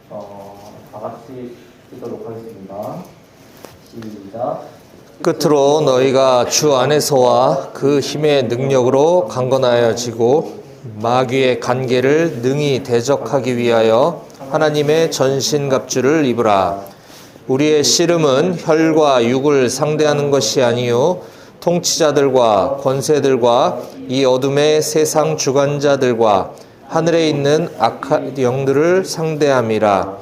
다 같이 읽도록 하겠습니다. 시작. 끝으로 너희가 주 안에서와 그 힘의 능력으로 강건하여지고 마귀의 간계를 능히 대적하기 위하여 하나님의 전신갑주를 입으라. 우리의 씨름은 혈과 육을 상대하는 것이 아니요 통치자들과 권세들과 이 어둠의 세상 주관자들과 하늘에 있는 악한 영들을 상대함이라.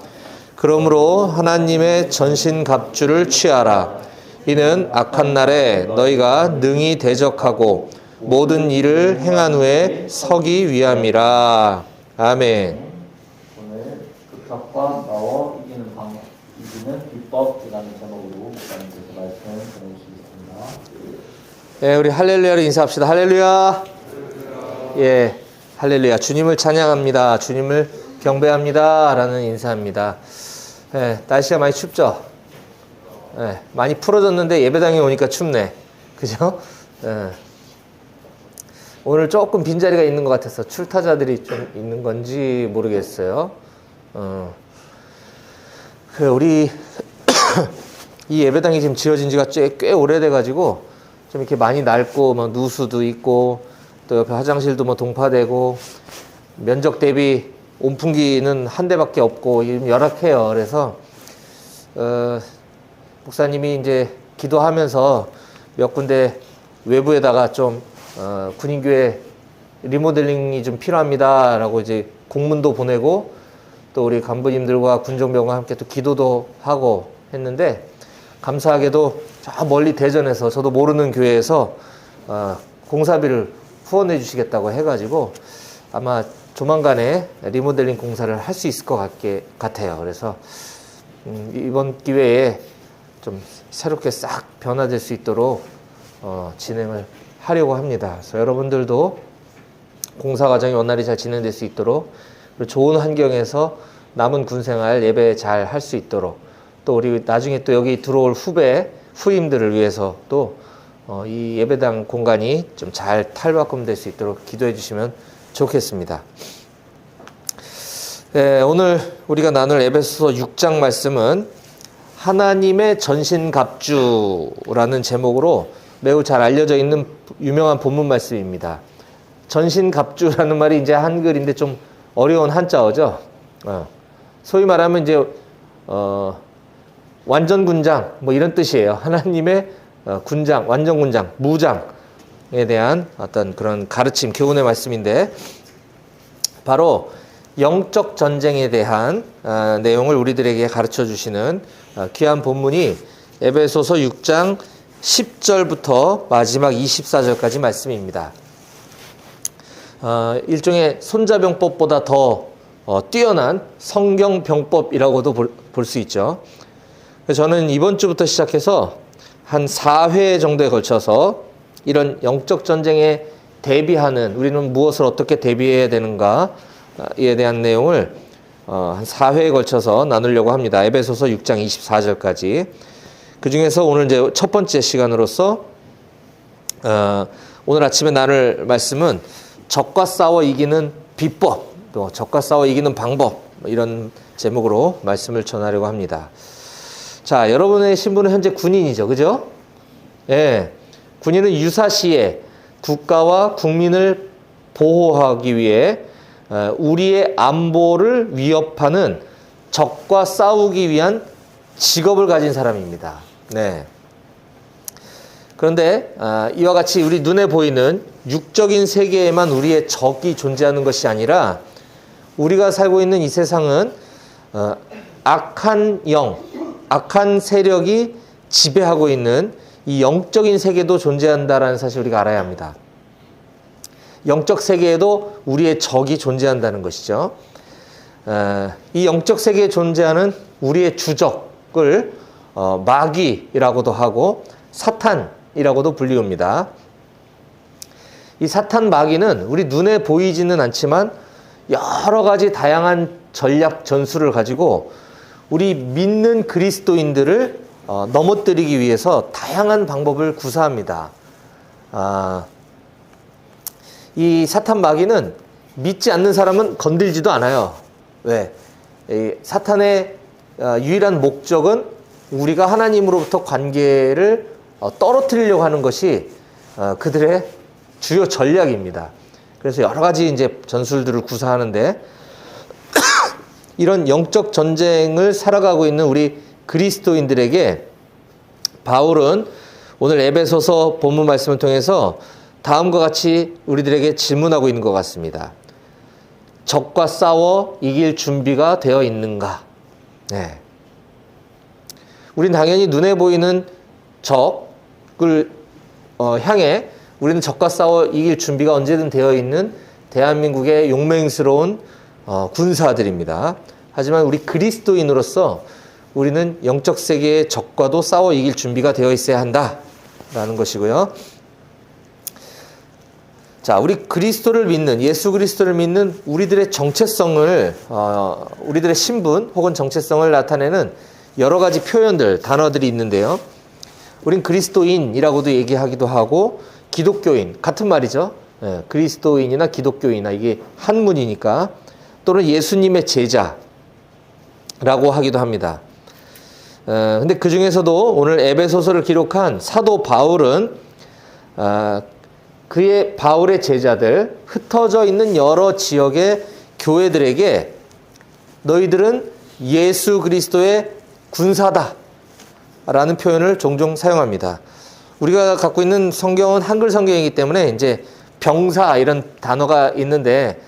그러므로 하나님의 전신갑주를 취하라. 이는 악한 날에 너희가 능히 대적하고 모든 일을 행한 후에 서기 위함이라. 아멘. 오늘 극적과 싸워 이기는 방법, 이기는 비법이라는 제목으로 목사님께서 말씀 전해주시겠습니다. 예, 우리 할렐루야로 인사합시다. 할렐루야. 예, 할렐루야. 주님을 찬양합니다. 주님을 경배합니다. 라는 인사입니다. 예, 날씨가 많이 춥죠? 예, 많이 풀어졌는데 예배당에 오니까 춥네. 그죠? 예. 오늘 조금 빈자리가 있는 것 같아서 출타자들이 좀 있는 건지 모르겠어요. 우리 이 예배당이 지금 지어진 지가 꽤 오래돼가지고 좀 이렇게 많이 낡고 막 누수도 있고 또 옆에 화장실도 뭐 동파되고 면적 대비 온풍기는 한 대밖에 없고 열악해요. 그래서 목사님이 이제 기도하면서 몇 군데 외부에다가 좀 군인교회 리모델링이 좀 필요합니다 라고 이제 공문도 보내고 또 우리 간부님들과 군정병과 함께 또 기도도 하고 했는데 감사하게도 저 멀리 대전에서 저도 모르는 교회에서 공사비를 후원해 주시겠다고 해가지고 아마 조만간에 리모델링 공사를 할 수 있을 것 같아요. 그래서 이번 기회에 좀 새롭게 싹 변화될 수 있도록 진행을 하려고 합니다. 그래서 여러분들도 공사 과정이 원활히 잘 진행될 수 있도록 그리고 좋은 환경에서 남은 군생활 예배 잘 할 수 있도록 또 우리 나중에 또 여기 들어올 후임들을 위해서 또 이 예배당 공간이 좀 잘 탈바꿈될 수 있도록 기도해 주시면 좋겠습니다. 네, 오늘 우리가 나눌 에베소서 6장 말씀은 하나님의 전신갑주라는 제목으로 매우 잘 알려져 있는 유명한 본문 말씀입니다. 전신갑주라는 말이 이제 한글인데 좀 어려운 한자어죠. 소위 말하면 이제 완전군장 뭐 이런 뜻이에요. 하나님의 군장, 완전군장, 무장에 대한 어떤 그런 가르침, 교훈의 말씀인데 바로 영적 전쟁에 대한 내용을 우리들에게 가르쳐 주시는 귀한 본문이 에베소서 6장 10절부터 마지막 24절까지 말씀입니다. 일종의 손자병법보다 더 뛰어난 성경병법이라고도 볼 수 있죠. 저는 이번 주부터 시작해서 한 4회 정도에 걸쳐서 이런 영적 전쟁에 대비하는 우리는 무엇을 어떻게 대비해야 되는가에 대한 내용을 한 4회에 걸쳐서 나누려고 합니다. 에베소서 6장 24절까지. 그 중에서 오늘 이제 첫 번째 시간으로서 오늘 아침에 나눌 말씀은 적과 싸워 이기는 비법, 또 적과 싸워 이기는 방법 이런 제목으로 말씀을 전하려고 합니다. 자, 여러분의 신분은 현재 군인이죠, 그죠? 예, 군인은 유사시에 국가와 국민을 보호하기 위해 우리의 안보를 위협하는 적과 싸우기 위한 직업을 가진 사람입니다. 네. 그런데 이와 같이 우리 눈에 보이는 육적인 세계에만 우리의 적이 존재하는 것이 아니라 우리가 살고 있는 이 세상은 악한 영, 악한 세력이 지배하고 있는 이 영적인 세계도 존재한다는 사실 우리가 알아야 합니다. 영적 세계에도 우리의 적이 존재한다는 것이죠. 이 영적 세계에 존재하는 우리의 주적을 마귀라고도 하고 사탄이라고도 불리웁니다. 이 사탄 마귀는 우리 눈에 보이지는 않지만 여러 가지 다양한 전략 전술을 가지고 우리 믿는 그리스도인들을 넘어뜨리기 위해서 다양한 방법을 구사합니다. 이 사탄 마귀는 믿지 않는 사람은 건들지도 않아요. 왜? 사탄의 유일한 목적은 우리가 하나님으로부터 관계를 떨어뜨리려고 하는 것이 그들의 주요 전략입니다. 그래서 여러 가지 이제 전술들을 구사하는데 이런 영적 전쟁을 살아가고 있는 우리 그리스도인들에게 바울은 오늘 에베소서 본문 말씀을 통해서 다음과 같이 우리들에게 질문하고 있는 것 같습니다. 적과 싸워 이길 준비가 되어 있는가? 네. 우린 당연히 눈에 보이는 적을 향해 우리는 적과 싸워 이길 준비가 언제든 되어 있는 대한민국의 용맹스러운 군사들입니다. 하지만 우리 그리스도인으로서 우리는 영적 세계의 적과도 싸워 이길 준비가 되어 있어야 한다라는 것이고요. 자, 우리 그리스도를 믿는, 예수 그리스도를 믿는 우리들의 정체성을, 우리들의 신분 혹은 정체성을 나타내는 여러 가지 표현들, 단어들이 있는데요. 우린 그리스도인이라고도 얘기하기도 하고, 기독교인, 같은 말이죠. 예, 그리스도인이나 기독교인이나 이게 한문이니까, 또는 예수님의 제자라고 하기도 합니다. 근데 그 중에서도 오늘 에베소서를 기록한 사도 바울은, 그의 바울의 제자들, 흩어져 있는 여러 지역의 교회들에게 너희들은 예수 그리스도의 군사다 라는 표현을 종종 사용합니다. 우리가 갖고 있는 성경은 한글 성경이기 때문에 이제 병사 이런 단어가 있는데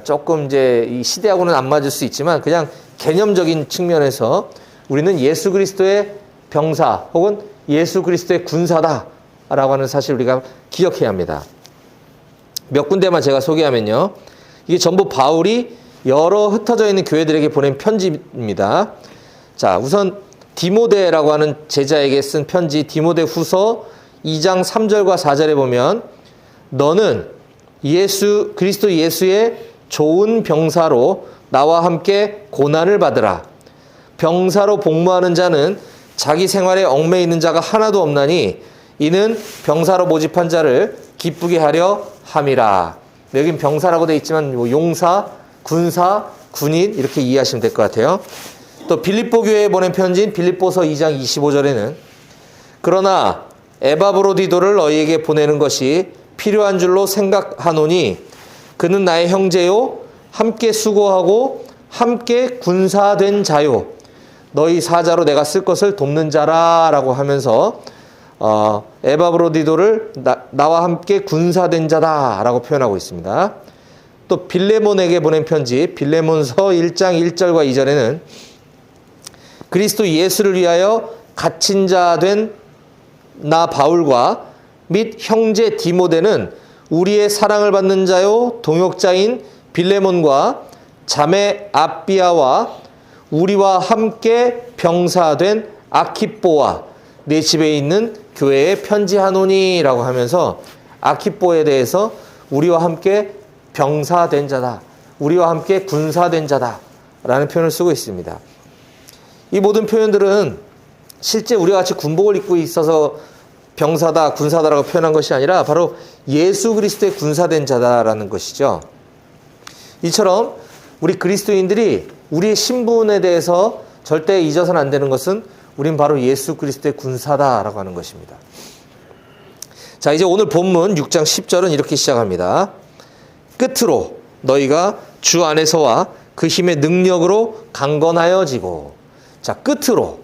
조금 이제 이 시대하고는 안 맞을 수 있지만 그냥 개념적인 측면에서 우리는 예수 그리스도의 병사 혹은 예수 그리스도의 군사다 라고 하는 사실 우리가 기억해야 합니다. 몇 군데만 제가 소개하면요. 이게 전부 바울이 여러 흩어져 있는 교회들에게 보낸 편지입니다. 자, 우선 디모데라고 하는 제자에게 쓴 편지 디모데 후서 2장 3절과 4절에 보면 너는 그리스도 예수의 좋은 병사로 나와 함께 고난을 받으라. 병사로 복무하는 자는 자기 생활에 얽매여 있는 자가 하나도 없나니 이는 병사로 모집한 자를 기쁘게 하려 함이라. 여긴 병사라고 되어 있지만 용사, 군사, 군인 이렇게 이해하시면 될 것 같아요. 또 빌립보 교회에 보낸 편지인 빌립보서 2장 25절에는 그러나 에바브로디도를 너희에게 보내는 것이 필요한 줄로 생각하노니 그는 나의 형제요 함께 수고하고 함께 군사된 자요 너희 사자로 내가 쓸 것을 돕는 자라라고 하면서 에바브로디도를 나와 함께 군사된 자다라고 표현하고 있습니다. 또 빌레몬에게 보낸 편지 빌레몬서 1장 1절과 2절에는 그리스도 예수를 위하여 갇힌 자 된 나 바울과 및 형제 디모데는 우리의 사랑을 받는 자요 동역자인 빌레몬과 자매 아비아와 우리와 함께 병사된 아키뽀와 내 집에 있는 교회에 편지하노니라고 하면서 아키뽀에 대해서 우리와 함께 병사된 자다, 우리와 함께 군사된 자다 라는 표현을 쓰고 있습니다. 이 모든 표현들은 실제 우리와 같이 군복을 입고 있어서 병사다, 군사다라고 표현한 것이 아니라 바로 예수 그리스도의 군사된 자다라는 것이죠. 이처럼 우리 그리스도인들이 우리의 신분에 대해서 절대 잊어서는 안 되는 것은 우린 바로 예수 그리스도의 군사다라고 하는 것입니다. 자, 이제 오늘 본문 6장 10절은 이렇게 시작합니다. 끝으로 너희가 주 안에서와 그 힘의 능력으로 강건하여지고. 자, 끝으로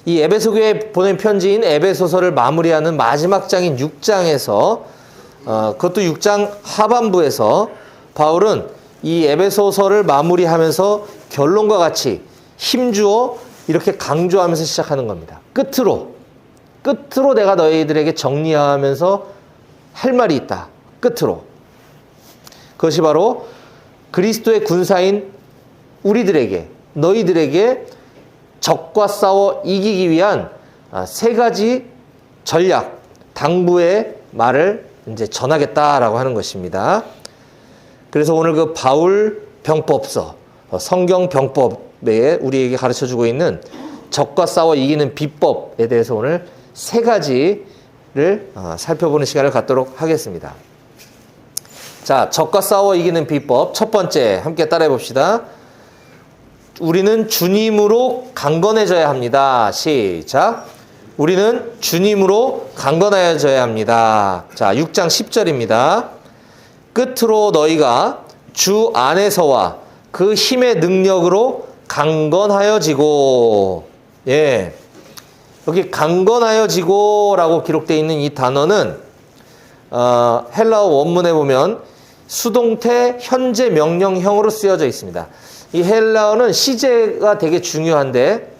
이 에베소 교회에 보낸 편지인 에베소서를 마무리하는 마지막 장인 6장에서 그것도 6장 하반부에서 바울은 이 에베소서를 마무리하면서 결론과 같이 힘주어 이렇게 강조하면서 시작하는 겁니다. 끝으로 내가 너희들에게 정리하면서 할 말이 있다. 끝으로. 그것이 바로 그리스도의 군사인 우리들에게, 너희들에게 적과 싸워 이기기 위한 세 가지 전략, 당부의 말을 이제 전하겠다라고 하는 것입니다. 그래서 오늘 그 바울 병법서, 성경 병법에 우리에게 가르쳐주고 있는 적과 싸워 이기는 비법에 대해서 오늘 세 가지를 살펴보는 시간을 갖도록 하겠습니다. 자, 적과 싸워 이기는 비법. 첫 번째, 함께 따라해 봅시다. 우리는 주님으로 강건해져야 합니다. 시작. 우리는 주님으로 강건하여져야 합니다. 자, 6장 10절입니다. 끝으로 너희가 주 안에서와 그 힘의 능력으로 강건하여지고, 예. 여기 강건하여지고라고 기록되어 있는 이 단어는 헬라어 원문에 보면 수동태 현재 명령형으로 쓰여져 있습니다. 이 헬라어는 시제가 되게 중요한데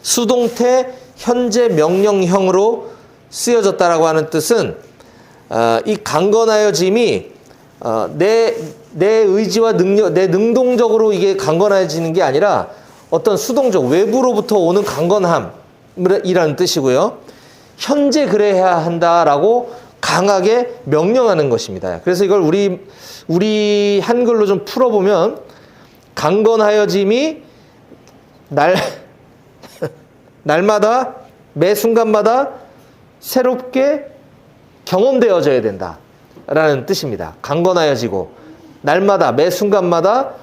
수동태 현재 명령형으로 쓰여졌다라고 하는 뜻은 이 강건하여짐이 내 의지와 능력, 내 능동적으로 이게 강건해지는 게 아니라 어떤 수동적 외부로부터 오는 강건함이라는 뜻이고요. 현재 그래야 한다라고 강하게 명령하는 것입니다. 그래서 이걸 우리 한글로 좀 풀어보면 강건하여짐이 날마다 매 순간마다 새롭게 경험되어져야 된다라는 뜻입니다. 강건하여지고 날마다 매 순간마다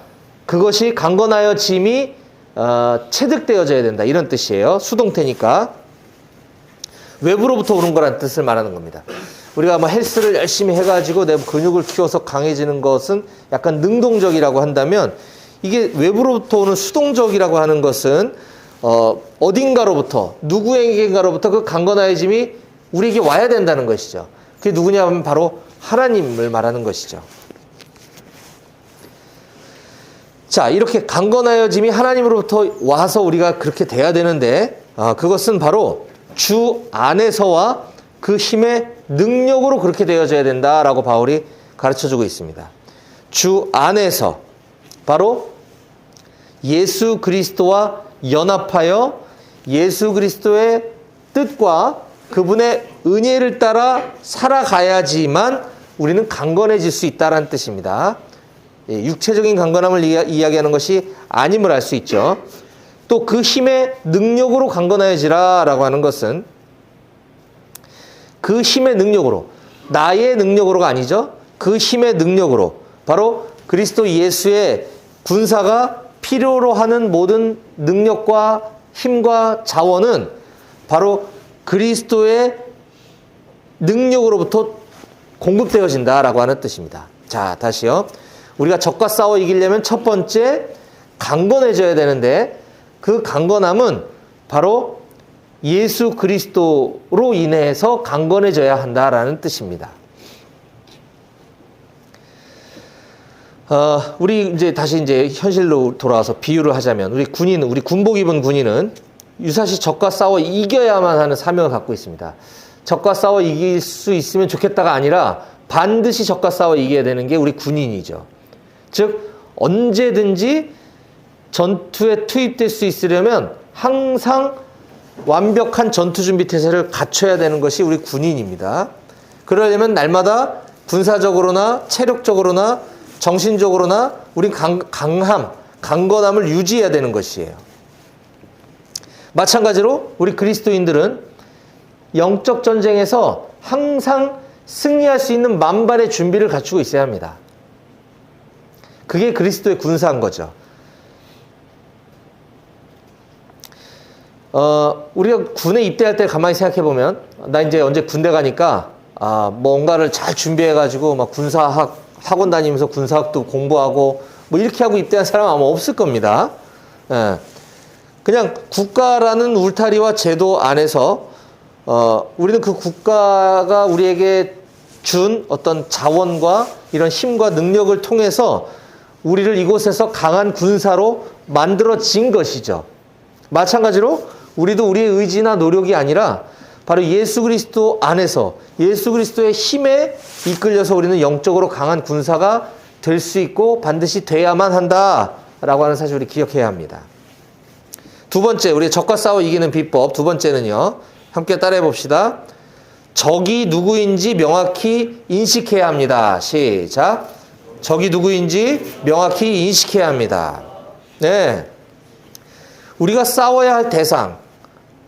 그것이 강건하여짐이 체득되어져야 된다 이런 뜻이에요. 수동태니까 외부로부터 오는 거란 뜻을 말하는 겁니다. 우리가 뭐 헬스를 열심히 해가지고 내 근육을 키워서 강해지는 것은 약간 능동적이라고 한다면 이게 외부로부터 오는 수동적이라고 하는 것은 어딘가로부터 누구에게인가로부터 그 강건하여짐이 우리에게 와야 된다는 것이죠. 그게 누구냐 하면 바로 하나님을 말하는 것이죠. 자, 이렇게 강건하여짐이 하나님으로부터 와서 우리가 그렇게 돼야 되는데 그것은 바로 주 안에서와 그 힘의 능력으로 그렇게 되어져야 된다라고 바울이 가르쳐주고 있습니다. 주 안에서 바로 예수 그리스도와 연합하여 예수 그리스도의 뜻과 그분의 은혜를 따라 살아가야지만 우리는 강건해질 수 있다는 뜻입니다. 육체적인 강건함을 이야기하는 것이 아님을 알 수 있죠. 또 그 힘의 능력으로 강건하여지라라고 하는 것은 그 힘의 능력으로, 나의 능력으로가 아니죠. 그 힘의 능력으로, 바로 그리스도 예수의 군사가 필요로 하는 모든 능력과 힘과 자원은 바로 그리스도의 능력으로부터 공급되어진다라고 하는 뜻입니다. 자, 다시요. 우리가 적과 싸워 이기려면 첫 번째 강건해져야 되는데 그 강건함은 바로 예수 그리스도로 인해서 강건해져야 한다라는 뜻입니다. 우리 이제 다시 이제 현실로 돌아와서 비유를 하자면 우리 군복 입은 군인은 유사시 적과 싸워 이겨야만 하는 사명을 갖고 있습니다. 적과 싸워 이길 수 있으면 좋겠다가 아니라 반드시 적과 싸워 이겨야 되는 게 우리 군인이죠. 즉 언제든지 전투에 투입될 수 있으려면 항상 완벽한 전투 준비 태세를 갖춰야 되는 것이 우리 군인입니다. 그러려면 날마다 군사적으로나 체력적으로나 정신적으로나 우린 강건함을 유지해야 되는 것이에요. 마찬가지로 우리 그리스도인들은 영적 전쟁에서 항상 승리할 수 있는 만발의 준비를 갖추고 있어야 합니다. 그게 그리스도의 군사인 거죠. 우리가 군에 입대할 때 가만히 생각해 보면 나 이제 언제 군대 가니까 뭔가를 잘 준비해 가지고 막 군사학 학원 다니면서 군사학도 공부하고 뭐 이렇게 하고 입대한 사람 아마 없을 겁니다. 예. 그냥 국가라는 울타리와 제도 안에서 우리는 그 국가가 우리에게 준 어떤 자원과 이런 힘과 능력을 통해서 우리를 이곳에서 강한 군사로 만들어진 것이죠. 마찬가지로 우리도 우리의 의지나 노력이 아니라 바로 예수 그리스도 안에서 예수 그리스도의 힘에 이끌려서 우리는 영적으로 강한 군사가 될 수 있고 반드시 돼야만 한다라고 하는 사실을 우리 기억해야 합니다. 두 번째, 우리 적과 싸워 이기는 비법 두 번째는요. 함께 따라해 봅시다. 적이 누구인지 명확히 인식해야 합니다. 시작. 적이 누구인지 명확히 인식해야 합니다. 네. 우리가 싸워야 할 대상,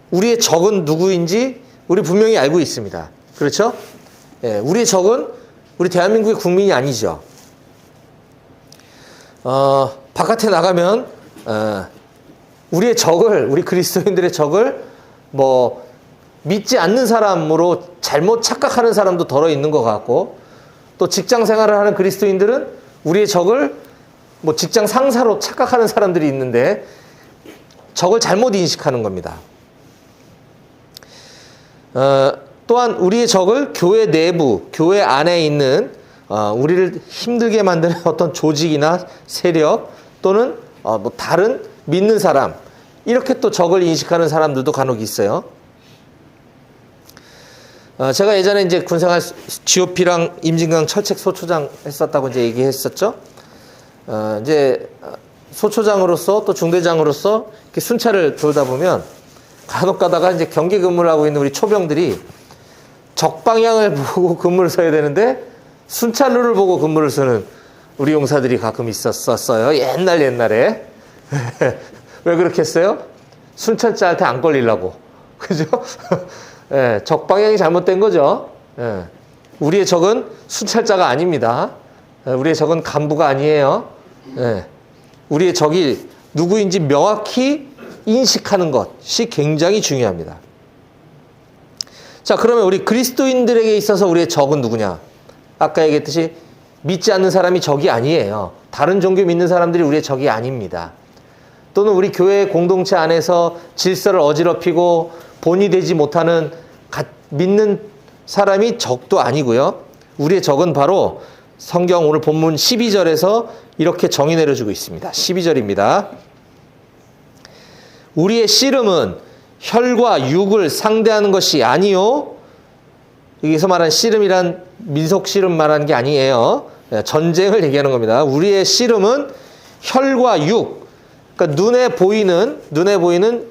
우리의 적은 누구인지 우리 분명히 알고 있습니다. 그렇죠? 예, 우리의 적은 우리 대한민국의 국민이 아니죠. 바깥에 나가면 우리의 적을, 우리 그리스도인들의 적을 뭐 믿지 않는 사람으로 잘못 착각하는 사람도 덜어 있는 것 같고, 또 직장 생활을 하는 그리스도인들은 우리의 적을 뭐 직장 상사로 착각하는 사람들이 있는데 적을 잘못 인식하는 겁니다. 또한 우리의 적을 교회 내부, 교회 안에 있는 우리를 힘들게 만드는 어떤 조직이나 세력 또는 뭐 다른 믿는 사람, 이렇게 또 적을 인식하는 사람들도 간혹 있어요. 제가 예전에 이제 군생활 GOP랑 임진강 철책 소초장 했었다고 이제 얘기했었죠. 이제 소초장으로서 또 중대장으로서 이렇게 순찰을 돌다 보면 간혹 가다가 이제 경계 근무를 하고 있는 우리 초병들이 적 방향을 보고 근무를 서야 되는데 순찰로를 보고 근무를 서는 우리 용사들이 가끔 있었어요. 옛날에. 왜 그렇게 했어요? 순찰자한테 안 걸리려고. 그죠? 예, 적 방향이 잘못된 거죠. 예, 우리의 적은 순찰자가 아닙니다. 예, 우리의 적은 간부가 아니에요. 예, 우리의 적이 누구인지 명확히 인식하는 것이 굉장히 중요합니다. 자, 그러면 우리 그리스도인들에게 있어서 우리의 적은 누구냐? 아까 얘기했듯이 믿지 않는 사람이 적이 아니에요. 다른 종교 믿는 사람들이 우리의 적이 아닙니다. 또는 우리 교회 공동체 안에서 질서를 어지럽히고 본이 되지 못하는 믿는 사람이 적도 아니고요. 우리의 적은 바로 성경 오늘 본문 12절에서 이렇게 정의 내려주고 있습니다. 12절입니다. 우리의 씨름은 혈과 육을 상대하는 것이 아니요. 여기서 말한 씨름이란 민속 씨름 말하는 게 아니에요. 전쟁을 얘기하는 겁니다. 우리의 씨름은 혈과 육, 그러니까 눈에 보이는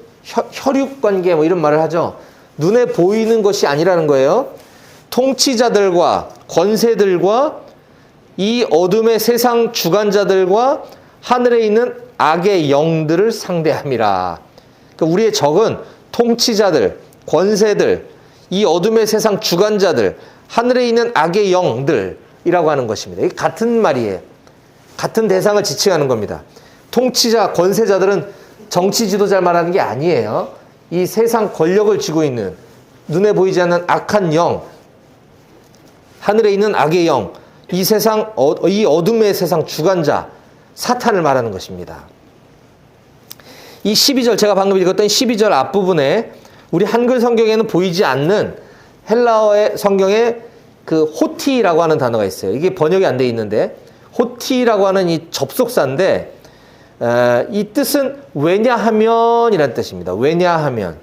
혈육 관계 뭐 이런 말을 하죠. 눈에 보이는 것이 아니라는 거예요. 통치자들과 권세들과 이 어둠의 세상 주관자들과 하늘에 있는 악의 영들을 상대함이라. 그러니까 우리의 적은 통치자들, 권세들, 이 어둠의 세상 주관자들, 하늘에 있는 악의 영들이라고 하는 것입니다. 이게 같은 말이에요. 같은 대상을 지칭하는 겁니다. 통치자, 권세자들은 정치 지도자를 말하는 게 아니에요. 이 세상 권력을 쥐고 있는 눈에 보이지 않는 악한 영, 하늘에 있는 악의 영, 이 세상, 이 어둠의 세상 주관자, 사탄을 말하는 것입니다. 이 12절, 제가 방금 읽었던 12절 앞부분에 우리 한글 성경에는 보이지 않는 헬라어의 성경에 그 호티라고 하는 단어가 있어요. 이게 번역이 안 돼 있는데, 호티라고 하는 이 접속사인데, 이 뜻은 왜냐하면 이란 뜻입니다. 왜냐하면.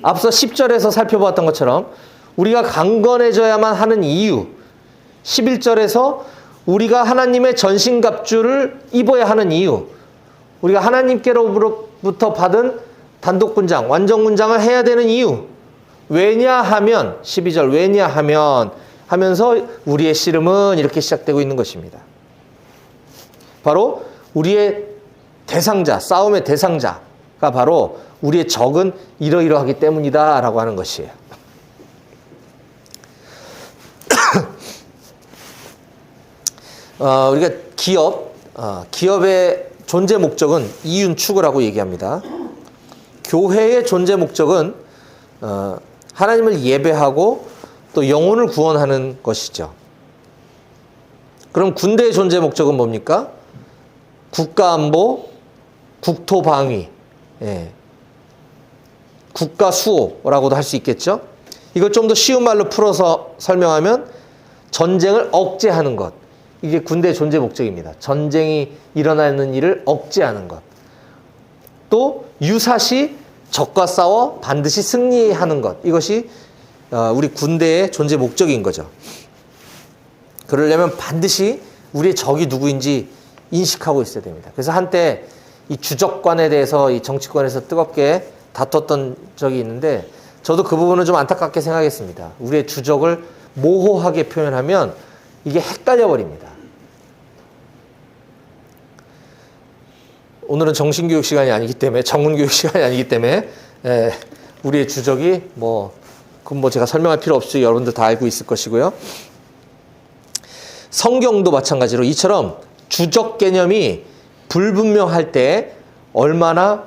앞서 10절에서 살펴보았던 것처럼 우리가 강건해져야만 하는 이유, 11절에서 우리가 하나님의 전신갑주를 입어야 하는 이유, 우리가 하나님께로부터 받은 단독군장, 완전군장을 해야 되는 이유, 왜냐하면, 12절 왜냐하면 하면서 우리의 씨름은 이렇게 시작되고 있는 것입니다. 바로 우리의 대상자, 싸움의 대상자가 바로 우리의 적은 이러이러하기 때문이다 라고 하는 것이에요. 우리가 기업의 존재 목적은 이윤축을 얘기합니다. 교회의 존재 목적은 하나님을 예배하고 또 영혼을 구원하는 것이죠. 그럼 군대의 존재 목적은 뭡니까? 국가안보, 국토방위, 국가수호라고도 할 수 있겠죠. 이걸 좀 더 쉬운 말로 풀어서 설명하면 전쟁을 억제하는 것, 이게 군대의 존재 목적입니다. 전쟁이 일어나는 일을 억제하는 것. 또 유사시 적과 싸워 반드시 승리하는 것, 이것이 우리 군대의 존재 목적인 거죠. 그러려면 반드시 우리의 적이 누구인지 인식하고 있어야 됩니다. 그래서 한때 이 주적관에 대해서 이 정치권에서 뜨겁게 다퉜던 적이 있는데, 저도 그 부분은 좀 안타깝게 생각했습니다. 우리의 주적을 모호하게 표현하면 이게 헷갈려 버립니다. 오늘은 정신교육 시간이 아니기 때문에, 전문교육 시간이 아니기 때문에 우리의 주적이 그건 제가 설명할 필요 없이 여러분들 다 알고 있을 것이고요. 성경도 마찬가지로 이처럼 주적 개념이 불분명할 때 얼마나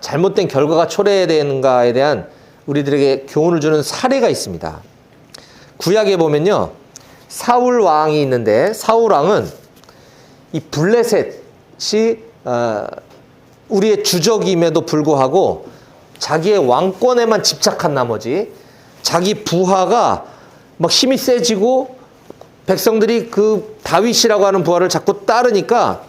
잘못된 결과가 초래되는가에 대한 우리들에게 교훈을 주는 사례가 있습니다. 구약에 보면요, 사울 왕이 있는데 사울 왕은 이 블레셋이 우리의 주적임에도 불구하고 자기의 왕권에만 집착한 나머지 자기 부하가 막 힘이 세지고 백성들이 그 다윗이라고 하는 부하를 자꾸 따르니까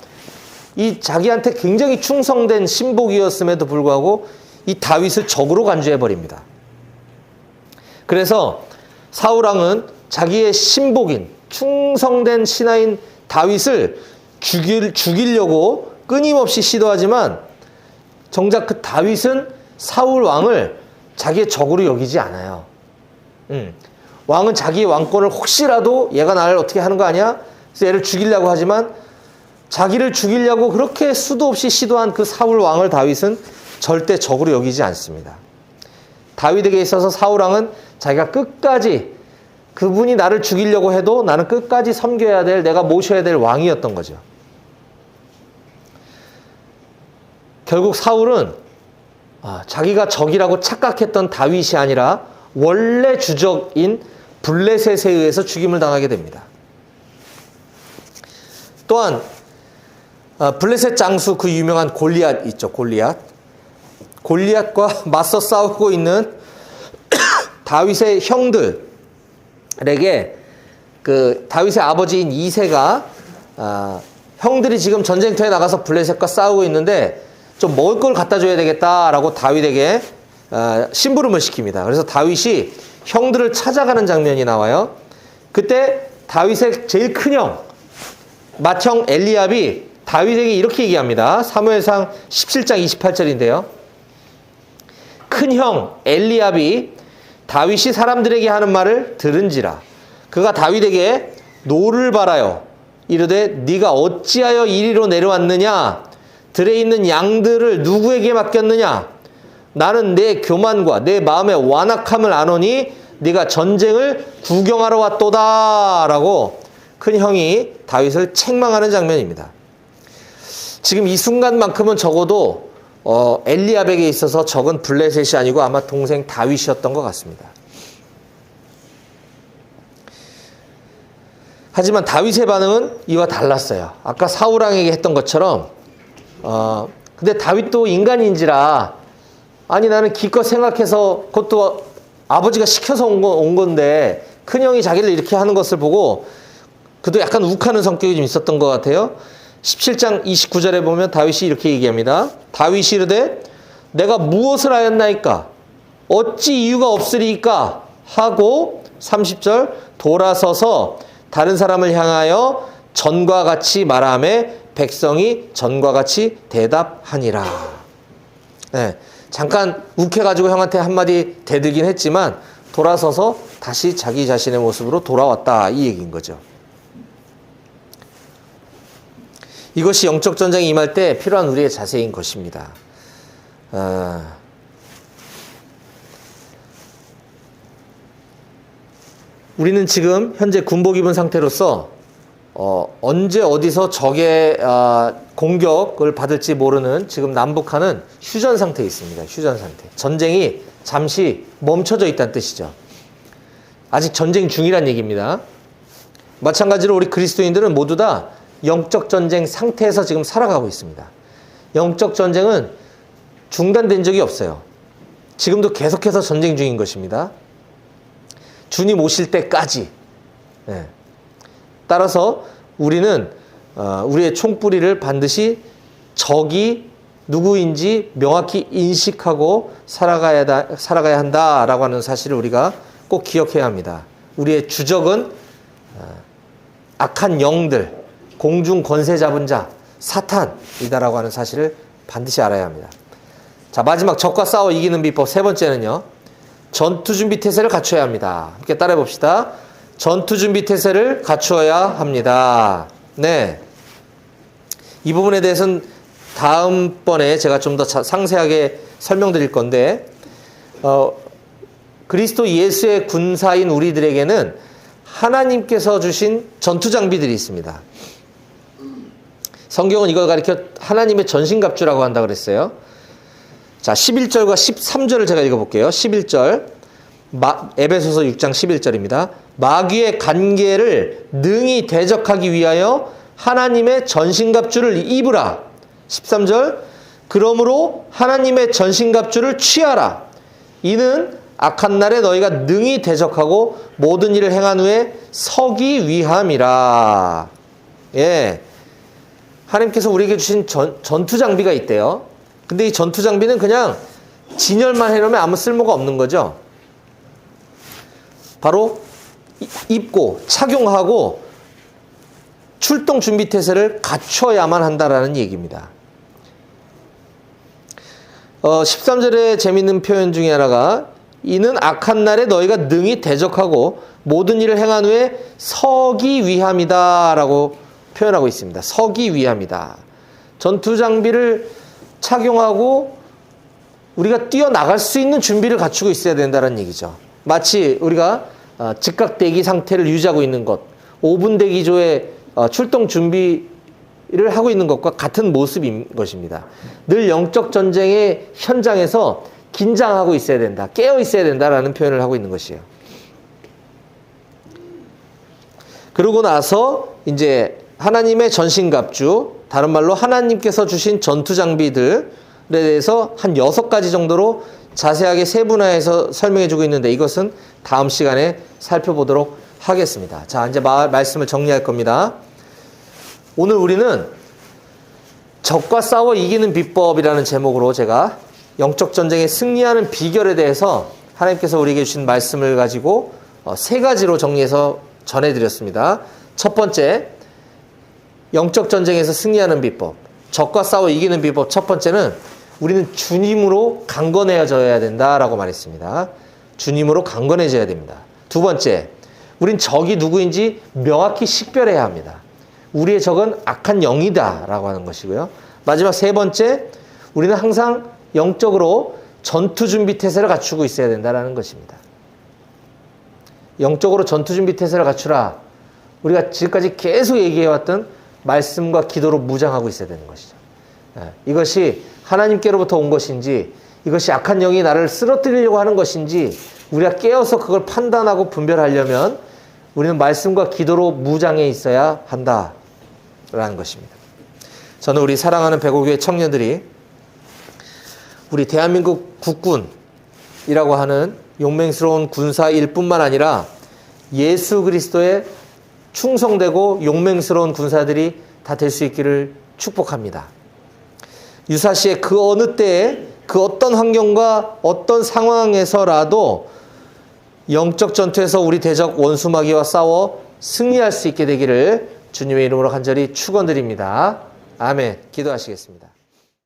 이 자기한테 굉장히 충성된 신복이었음에도 불구하고 이 다윗을 적으로 간주해 버립니다. 그래서 사울 왕은 자기의 신복인 충성된 신하인 다윗을 죽이려고 끊임없이 시도하지만 정작 그 다윗은 사울 왕을 자기의 적으로 여기지 않아요. 왕은 자기의 왕권을 혹시라도 얘가 나를 어떻게 하는 거 아니야? 그래서 얘를 죽이려고 하지만 자기를 죽이려고 그렇게 수도 없이 시도한 그 사울 왕을 다윗은 절대 적으로 여기지 않습니다. 다윗에게 있어서 사울 왕은 자기가 끝까지 그분이 나를 죽이려고 해도 나는 끝까지 섬겨야 될, 내가 모셔야 될 왕이었던 거죠. 결국 사울은 자기가 적이라고 착각했던 다윗이 아니라 원래 주적인 블레셋에 의해서 죽임을 당하게 됩니다. 또한 블레셋 장수 그 유명한 골리앗 있죠. 골리앗과 맞서 싸우고 있는 다윗의 형들에게 그 다윗의 아버지인 이새가 형들이 지금 전쟁터에 나가서 블레셋과 싸우고 있는데 좀 먹을 걸 갖다 줘야 되겠다라고 다윗에게 심부름을 시킵니다. 그래서 다윗이 형들을 찾아가는 장면이 나와요. 그때 다윗의 제일 큰 형, 맏형 엘리압이 다윗에게 이렇게 얘기합니다. 사무엘상 17장 28절인데요. 큰 형 엘리압이 다윗이 사람들에게 하는 말을 들은지라. 그가 다윗에게 노를 바라요. 이르되 네가 어찌하여 이리로 내려왔느냐? 들에 있는 양들을 누구에게 맡겼느냐? 나는 내 교만과 내 마음의 완악함을 아노니 네가 전쟁을 구경하러 왔도다 라고 큰 형이 다윗을 책망하는 장면입니다. 지금 이 순간만큼은 적어도 엘리압에게 있어서 적은 블레셋이 아니고 아마 동생 다윗이었던 것 같습니다. 하지만 다윗의 반응은 이와 달랐어요. 아까 사울 왕에게 했던 것처럼 근데 다윗도 인간인지라 아니 나는 기껏 생각해서 그것도 아버지가 시켜서 온 건데 큰형이 자기를 이렇게 하는 것을 보고 그도 약간 욱하는 성격이 좀 있었던 것 같아요. 17장 29절에 보면 다윗이 이렇게 얘기합니다. 다윗이 이르되 내가 무엇을 하였나이까? 어찌 이유가 없으리이까? 하고 30절 돌아서서 다른 사람을 향하여 전과 같이 말하며 백성이 전과 같이 대답하니라. 네, 잠깐 욱해가지고 형한테 한마디 대들긴 했지만 돌아서서 다시 자기 자신의 모습으로 돌아왔다 이 얘기인 거죠. 이것이 영적 전쟁이 임할 때 필요한 우리의 자세인 것입니다. 우리는 지금 현재 군복 입은 상태로서 언제 어디서 적의 공격을 받을지 모르는 지금 남북한은 휴전 상태에 있습니다. 휴전 상태. 전쟁이 잠시 멈춰져 있다는 뜻이죠. 아직 전쟁 중이란 얘기입니다. 마찬가지로 우리 그리스도인들은 모두 다 영적 전쟁 상태에서 지금 살아가고 있습니다. 영적 전쟁은 중단된 적이 없어요. 지금도 계속해서 전쟁 중인 것입니다. 주님 오실 때까지. 네. 따라서 우리는 우리의 총뿌리를 반드시 적이 누구인지 명확히 인식하고 살아가야 한다라고 하는 사실을 우리가 꼭 기억해야 합니다. 우리의 주적은 악한 영들, 공중 권세 잡은 자, 사탄이다라고 하는 사실을 반드시 알아야 합니다. 자, 마지막 적과 싸워 이기는 비법 세 번째는요. 전투 준비 태세를 갖춰야 합니다. 함께 따라해 봅시다. 전투 준비 태세를 갖추어야 합니다. 네. 이 부분에 대해서는 다음번에 제가 좀 더 상세하게 설명드릴 건데, 그리스도 예수의 군사인 우리들에게는 하나님께서 주신 전투 장비들이 있습니다. 성경은 이걸 가리켜 하나님의 전신갑주라고 한다고 그랬어요. 자, 11절과 13절을 제가 읽어볼게요. 11절, 에베소서 6장 11절입니다. 마귀의 간계를 능히 대적하기 위하여 하나님의 전신갑주를 입으라. 13절, 그러므로 하나님의 전신갑주를 취하라. 이는 악한 날에 너희가 능히 대적하고 모든 일을 행한 후에 서기 위함이라. 예. 하나님께서 우리에게 주신 전투 장비가 있대요. 근데 이 전투 장비는 그냥 진열만 해놓으면 아무 쓸모가 없는 거죠. 바로 입고 착용하고 출동 준비 태세를 갖춰야만 한다라는 얘기입니다. 13절의 재미있는 표현 중에 하나가 이는 악한 날에 너희가 능히 대적하고 모든 일을 행한 후에 서기 위함이다 라고 표현하고 있습니다. 서기 위함이다. 전투 장비를 착용하고 우리가 뛰어나갈 수 있는 준비를 갖추고 있어야 된다는 얘기죠. 마치 우리가 즉각 대기 상태를 유지하고 있는 것, 5분 대기조의 출동 준비를 하고 있는 것과 같은 모습인 것입니다. 늘 영적 전쟁의 현장에서 긴장하고 있어야 된다, 깨어 있어야 된다라는 표현을 하고 있는 것이에요. 그러고 나서 이제 하나님의 전신갑주, 다른 말로 하나님께서 주신 전투 장비들에 대해서 한 6가지 정도로 자세하게 세분화해서 설명해주고 있는데 이것은 다음 시간에 살펴보도록 하겠습니다. 자, 이제 말씀을 정리할 겁니다. 오늘 우리는 적과 싸워 이기는 비법이라는 제목으로 제가 영적 전쟁에 승리하는 비결에 대해서 하나님께서 우리에게 주신 말씀을 가지고 3가지로 정리해서 전해드렸습니다. 첫 번째, 영적 전쟁에서 승리하는 비법, 적과 싸워 이기는 비법. 첫 번째는 우리는 주님으로 강건해져야 된다라고 말했습니다. 주님으로 강건해져야 됩니다. 두 번째, 우린 적이 누구인지 명확히 식별해야 합니다. 우리의 적은 악한 영이다 라고 하는 것이고요. 마지막 세 번째, 우리는 항상 영적으로 전투 준비 태세를 갖추고 있어야 된다는 것입니다. 영적으로 전투 준비 태세를 갖추라. 우리가 지금까지 계속 얘기해왔던 말씀과 기도로 무장하고 있어야 되는 것이죠. 이것이 하나님께로부터 온 것인지, 이것이 악한 영이 나를 쓰러뜨리려고 하는 것인지 우리가 깨어서 그걸 판단하고 분별하려면 우리는 말씀과 기도로 무장해 있어야 한다라는 것입니다. 저는 우리 사랑하는 백오교회 청년들이 우리 대한민국 국군이라고 하는 용맹스러운 군사일 뿐만 아니라 예수 그리스도의 충성되고 용맹스러운 군사들이 다 될 수 있기를 축복합니다. 유사시에 그 어느 때에 그 어떤 환경과 어떤 상황에서라도 영적 전투에서 우리 대적 원수 마귀와 싸워 승리할 수 있게 되기를 주님의 이름으로 간절히 축원드립니다. 아멘. 기도하시겠습니다.